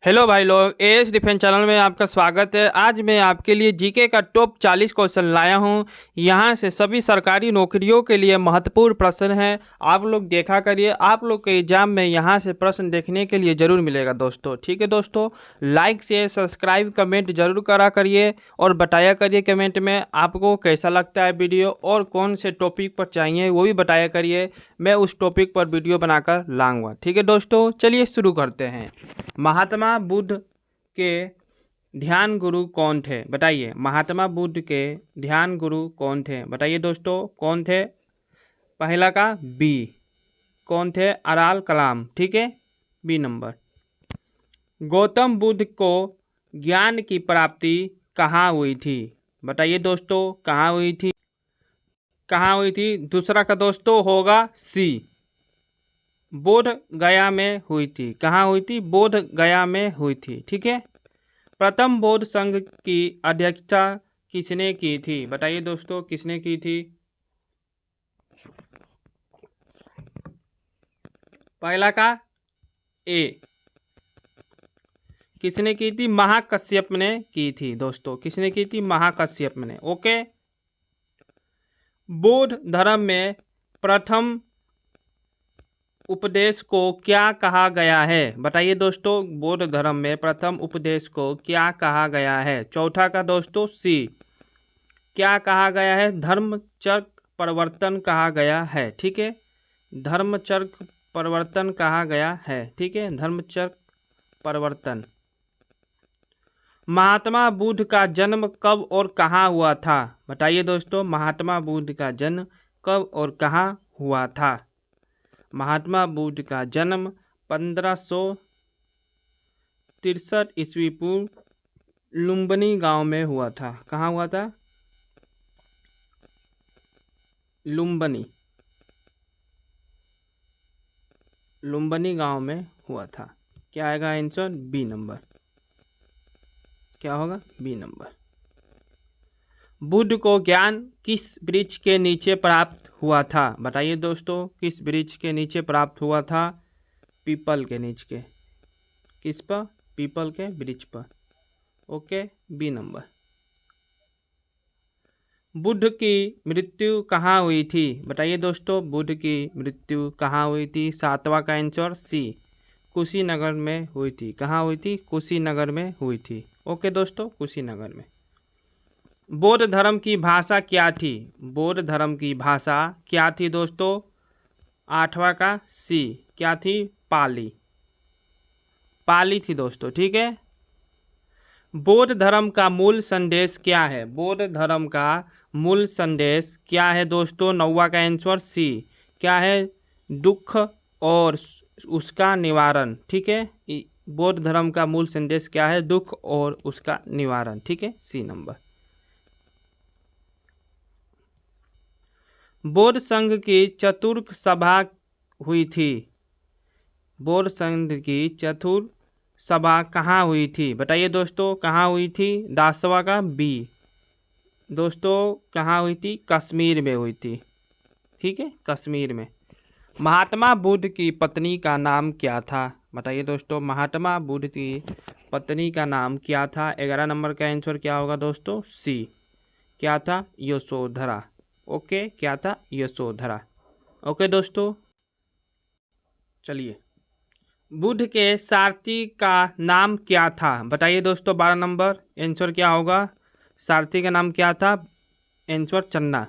Hello भाई लोग, as defence channel में आपका स्वागत है। आज मैं आपके लिए जीके का टॉप 40 क्वेश्चन लाया हूं। यहां से सभी सरकारी नौकरियों के लिए महत्वपूर्ण प्रश्न हैं। आप लोग देखा करिए, आप लोग के एग्जाम में यहां से प्रश्न देखने के लिए ज़रूर मिलेगा दोस्तों। ठीक है दोस्तों, लाइक शेयर सब्सक्राइब कमेंट जरूर करा करिए और बताया करिए कमेंट में आपको कैसा लगता है वीडियो और कौन से टॉपिक पर चाहिए वो भी बताया करिए। मैं उस टॉपिक पर वीडियो बनाकर लाऊंगा। ठीक है दोस्तों, चलिए शुरू करते हैं। महात्मा बुद्ध के ध्यान गुरु कौन थे? बताइए, महात्मा बुद्ध के ध्यान गुरु कौन थे? बताइए दोस्तों, कौन थे? पहला का बी। कौन थे? अब्दुल कलाम। ठीक है, बी नंबर। गौतम बुद्ध को ज्ञान की प्राप्ति कहाँ हुई थी? बताइए दोस्तों, कहाँ हुई थी? कहाँ हुई थी? दूसरा का दोस्तों होगा सी, बोध गया में हुई थी। कहाँ हुई थी? बोध गया में हुई थी। ठीक है। प्रथम बौद्ध संघ की अध्यक्षता किसने की थी? बताइए दोस्तों, किसने की थी? पहला का ए, किसने की थी? महाकश्यप ने की थी दोस्तों। किसने की थी? महाकश्यप ने। ओके। बौद्ध धर्म में प्रथम उपदेश को क्या कहा गया है? बताइए दोस्तों, बौद्ध धर्म में प्रथम उपदेश को क्या कहा गया है? चौथा का दोस्तों सी, क्या कहा गया है? धर्मचर्य परिवर्तन कहा गया है। ठीक है, धर्मचर्य परिवर्तन कहा गया है। ठीक है, धर्मचर्य परिवर्तन। महात्मा बुद्ध का जन्म कब और कहाँ हुआ था? बताइए दोस्तों, महात्मा बुद्ध का जन्म कब और कहाँ हुआ था? महात्मा बुद्ध का जन्म 1563 ईस्वी पूर्व लुम्बिनी गांव में हुआ था। कहाँ हुआ था? लुम्बिनी, लुम्बिनी गांव में हुआ था। क्या आएगा आंसर? B number. क्या होगा? B number. बुद्ध को ज्ञान किस वृक्ष के नीचे प्राप्त हुआ था? बताइए दोस्तों, किस वृक्ष के नीचे प्राप्त हुआ था? पीपल के नीचे। किस पर? पीपल के वृक्ष पर। Okay, B number. बुद्ध की मृत्यु कहाँ हुई थी? बताइए दोस्तों, बुद्ध की मृत्यु कहाँ हुई थी? सातवां का आंसर सी, कुशीनगर में हुई थी। कहाँ हुई थी? कुशीनगर में हुई थी। ओके दोस्तों, कुशीनगर में। बौद्ध धर्म की भाषा क्या थी? बौद्ध धर्म की भाषा क्या थी दोस्तों? आठवां का सी, क्या थी? पाली। पाली थी दोस्तों। ठीक है। बौद्ध धर्म का मूल संदेश क्या है? बौद्ध धर्म का मूल संदेश क्या है दोस्तों? नौवां का आंसर सी, क्या है? दुख और उसका निवारण। ठीक है, बौद्ध धर्म का मूल संदेश क्या है? दुख और उसका निवारण। ठीक है, सी नंबर। बौद्ध संघ की चतुर्थ सभा हुई थी। बौद्ध संघ की चतुर्थ सभा कहाँ हुई थी? बताइए दोस्तों, कहाँ हुई थी? दासवा का बी दोस्तों, कहाँ हुई थी? कश्मीर में हुई थी। ठीक है, कश्मीर में। महात्मा बुद्ध की पत्नी का नाम क्या था? बताइए दोस्तों, महात्मा बुद्ध की पत्नी का नाम क्या था? 11 नंबर का आंसर क्या होगा दोस्तों? सी, क्या था? यशोधरा। ओके, क्या था? यशोधरा। ओके दोस्तों, चलिए। बुद्ध के सारथी का नाम क्या था? बताइए दोस्तों, 12 नंबर आंसर क्या होगा? सारथी का नाम क्या था? आंसर चन्ना,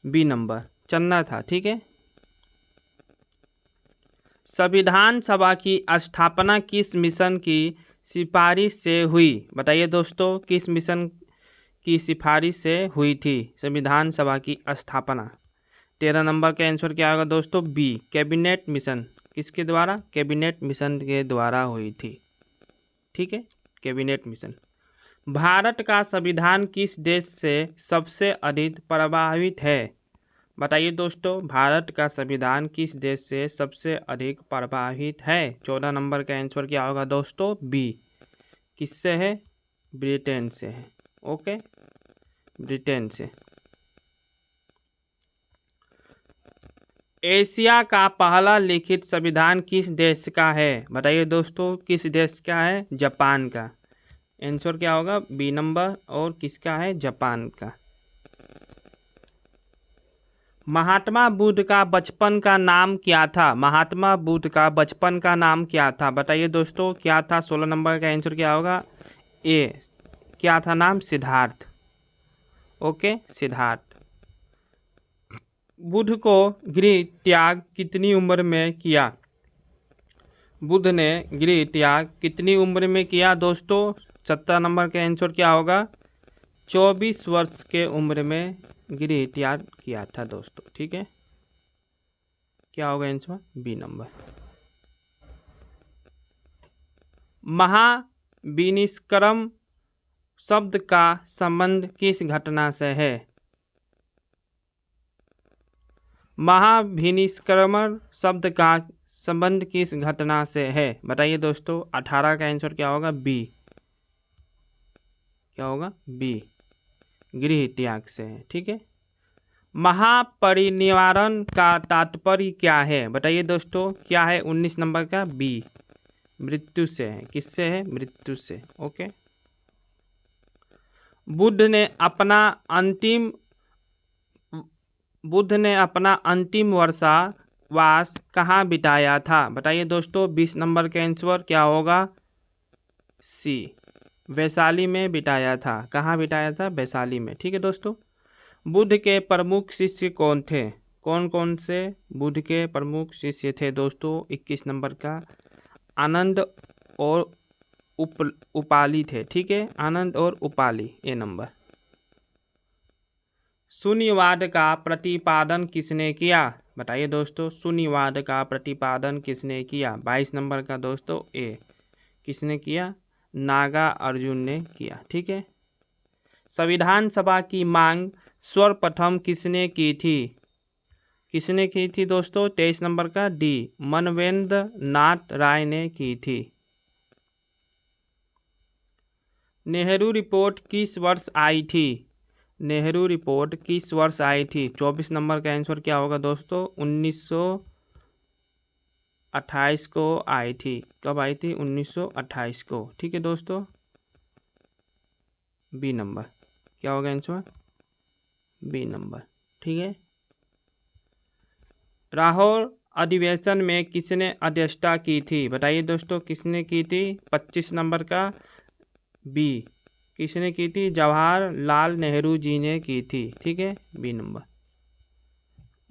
बी नंबर, चन्ना था। ठीक है। संविधान सभा की स्थापना किस मिशन की सिफारिश से हुई? बताइए दोस्तों, किस मिशन की सिफारिश से हुई थी संविधान सभा की स्थापना? 13 नंबर का आंसर क्या होगा दोस्तों? B, cabinet mission. किसके द्वारा? कैबिनेट मिशन के द्वारा हुई थी। ठीक है, कैबिनेट मिशन। भारत का संविधान किस देश से सबसे अधिक प्रभावित है? बताइए दोस्तों, भारत का संविधान किस देश से सबसे अधिक प्रभावित है? 14 नंबर का आंसर क्या होगा दोस्तों? बी, किससे है? ब्रिटेन से है। ओके, ब्रिटेन से। एशिया का पहला लिखित संविधान किस देश का है? बताइए दोस्तों, किस देश का है? जापान का। आंसर क्या होगा? B number. और किसका है? जापान का। महात्मा बुद्ध का बचपन का नाम क्या था? महात्मा बुद्ध का बचपन का नाम क्या था? बताइए दोस्तों, क्या था? 16 नंबर का आंसर क्या होगा? ए। क्या था नाम? सिद्धार्थ। ओके, सिद्धार्थ। बुद्ध को गृह त्याग कितनी उम्र में किया? बुद्ध ने गृह त्याग कितनी उम्र में किया दोस्तों? 17 नंबर का आंसर क्या होगा? 24 वर्ष के उम्र में गृह त्याग किया था दोस्तों। ठीक है, क्या होगा आंसर? B number. महाविनिष्क्रम शब्द का संबंध किस घटना से है? महाविनिष्क्रमण शब्द का संबंध किस घटना से है? बताइए दोस्तों, 18 का आंसर क्या होगा? बी। क्या होगा? बी, गृह त्याग से है। ठीक है। महापरिनिर्वाण का तात्पर्य क्या है? बताइए दोस्तों, क्या है? 19 नंबर का बी, मृत्यु से है। किससे है? मृत्यु से। ओके। बुद्ध ने अपना अंतिम वर्षावास कहाँ बिताया था? बताइए दोस्तों, 20 नंबर का आंसर क्या होगा? सी, वैशाली में बिताया था। कहाँ बिताया था? वैशाली में। ठीक है दोस्तों। बुद्ध के प्रमुख शिष्य कौन थे? कौन कौन से बुद्ध के प्रमुख शिष्य थे दोस्तों? 21 नंबर का आनंद और उपाली थे। ठीक है, आनंद और उपाली। ए नंबर। शून्यवाद का प्रतिपादन किसने किया? बताइए दोस्तों, शून्यवाद का प्रतिपादन किसने किया? 22 नंबर का दोस्तों ए। किसने किया? नागा अर्जुन ने किया। ठीक है। संविधान सभा की मांग सर्वप्रथम किसने की थी? किसने की थी दोस्तों? 23 नंबर का डी, मनवेंद्र नाथ राय ने की थी। नेहरू रिपोर्ट किस वर्ष आई थी? नेहरू रिपोर्ट किस वर्ष आई थी? 24 नंबर का आंसर क्या होगा दोस्तों? 1928 को आई थी। कब आई थी? 1928 को। ठीक है दोस्तों, बी नंबर। क्या होगा आंसर? B number. ठीक है। लाहौर अधिवेशन में किसने अध्यक्षता की थी? बताइए दोस्तों, किसने की थी? 25 नंबर का बी। किसने की थी? जवाहरलाल नेहरू जी ने की थी। ठीक है, बी नंबर।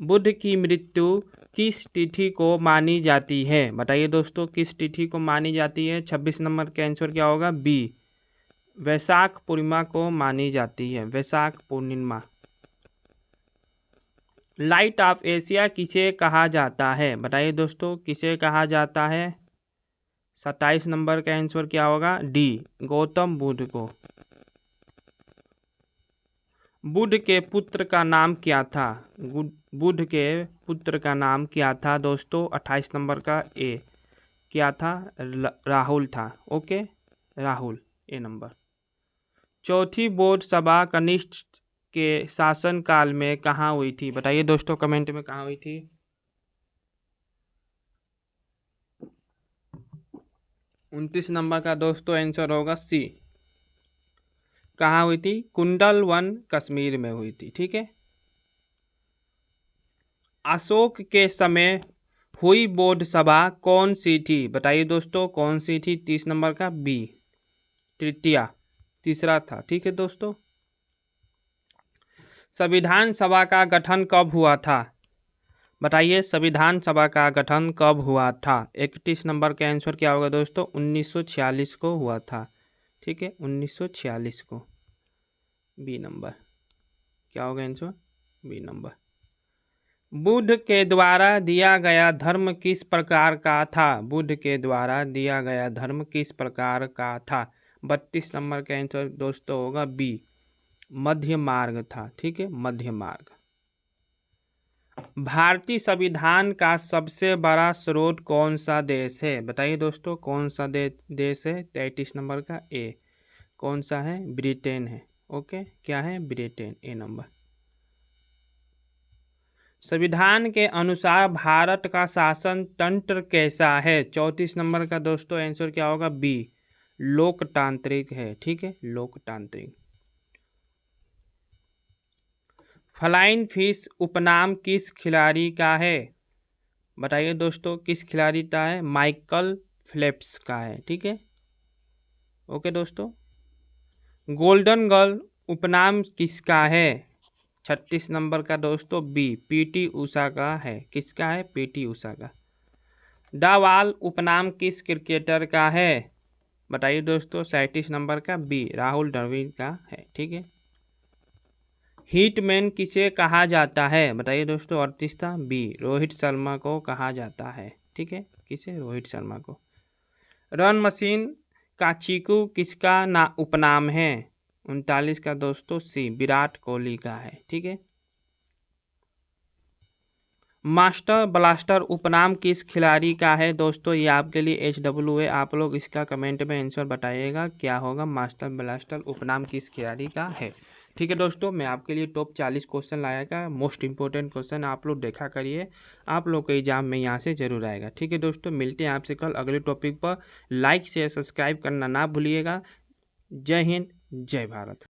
बुद्ध की मृत्यु किस तिथि को मानी जाती है? बताइए दोस्तों, किस तिथि को मानी जाती है? 26 नंबर का आंसर क्या होगा? बी, वैशाख पूर्णिमा को मानी जाती है। Vaishakh Purnima. Light of Asia किसे कहा जाता है? बताइए दोस्तों, किसे कहा जाता है? 27 नंबर का आंसर क्या होगा? डी, गौतम बुद्ध को। बुद्ध के पुत्र का नाम क्या था? बुद्ध के पुत्र का नाम क्या था दोस्तों? 28 नंबर का ए। क्या था? राहुल था। ओके, राहुल। ए नंबर। चौथी बोर्ड सभा कनिष्ठ के शासनकाल में कहाँ हुई थी? बताइए दोस्तों, कमेंट में कहाँ हुई थी? 29 नंबर का दोस्तों आंसर होगा सी। कहाँ हुई थी? कुंडलवन, कश्मीर में हुई थी। ठीक है। अशोक के समय हुई बोर्ड सभा कौन सी थी? बताइए दोस्तों, कौन सी थी? 30 नंबर का बी, तृतीया। तीसरा था। ठीक है दोस्तों। संविधान सभा का गठन कब हुआ था? बताइए, संविधान सभा का गठन कब हुआ था? 31 नंबर का आंसर क्या होगा दोस्तों? 1946 को हुआ था। ठीक है, 1946 को। B number. क्या होगा आंसर? B number. बुद्ध के द्वारा दिया गया धर्म किस प्रकार का था? बुद्ध के द्वारा दिया गया धर्म किस प्रकार का था? 32 नंबर का आंसर दोस्तों होगा बी, मध्य मार्ग था। ठीक है, मध्य मार्ग। भारतीय संविधान का सबसे बड़ा स्रोत कौन सा देश है? बताइए दोस्तों, कौन सा देश है? 33 नंबर का ए। कौन सा है? ब्रिटेन है। ओके, क्या है? ब्रिटेन। ए नंबर। संविधान के अनुसार भारत का शासन तंत्र कैसा है? 34 नंबर का दोस्तों आंसर क्या होगा? बी, लोकतांत्रिक है। ठीक है, लोकतांत्रिक। फ्लाइंग फिश उपनाम किस खिलाड़ी का है? बताइए दोस्तों, किस खिलाड़ी का है? माइकल फेल्प्स का है। ठीक है, ओके दोस्तों। गोल्डन गर्ल उपनाम किसका है? 36 नंबर का दोस्तों बी, पीटी उषा का है। किसका है? पीटी उषा का। द वॉल उपनाम किस क्रिकेटर का है? बताइए दोस्तों, 37 नंबर का बी, राहुल द्रविड़ का है। ठीक है। हिटमैन किसे कहा जाता है? बताइए दोस्तों, 38 था बी, रोहित शर्मा को कहा जाता है। ठीक है, किसे? रोहित शर्मा को। रन मशीन का चीकू किसका उपनाम है? 39 का दोस्तों सी, विराट कोहली का है। ठीक है। मास्टर ब्लास्टर उपनाम किस खिलाड़ी का है? दोस्तों ये आपके लिए HW है, आप लोग इसका कमेंट में आंसर बताइएगा क्या होगा। मास्टर ब्लास्टर उपनाम किस खिलाड़ी का है? ठीक है दोस्तों, मैं आपके लिए टॉप 40 क्वेश्चन लाया था। मोस्ट इंपॉर्टेंट क्वेश्चन आप लोग देखा करिए, आप लोग के एग्जाम में यहाँ से जरूर आएगा। ठीक है दोस्तों, मिलते हैं आपसे कल अगले टॉपिक पर। लाइक शेयर सब्सक्राइब करना ना भूलिएगा। जय हिंद, जय भारत।